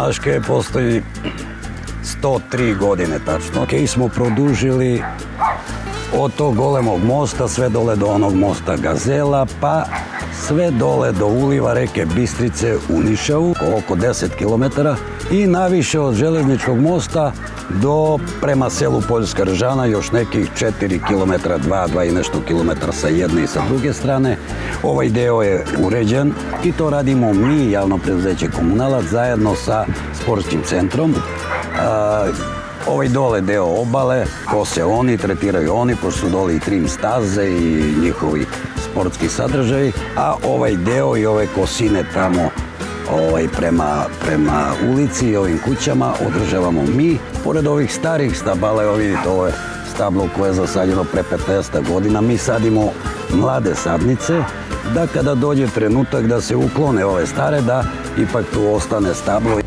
Malaške postoji 103 godine tačno. Ok, smo produžili od tog golemog mosta sve dole do onog mosta Gazela, pa sve dole do uliva reke Bistrice u Nišavu, oko 10 km, i naviše od železničkog mosta do prema selu Poljska Ržana još nekih 4 km, 2 i nešto kilometra sa jedne i sa druge strane. Ovaj deo je uređen i to radimo mi, javno preduzeće Komunalac, zajedno sa sportskim centrom. Ovaj dole deo obale, kose oni, tretiraju oni, pošto su dole i trim staze i njihovi sportski sadržaji, a ovaj deo i ove kosine tamo prema ulici i ovim kućama održavamo mi. Pored ovih starih stabala, evo vidite, ovo je stablo koje je zasađeno pre 15 godina, mi sadimo mlade sadnice, da kada dođe trenutak da se uklone ove stare, da ipak tu ostane stablo.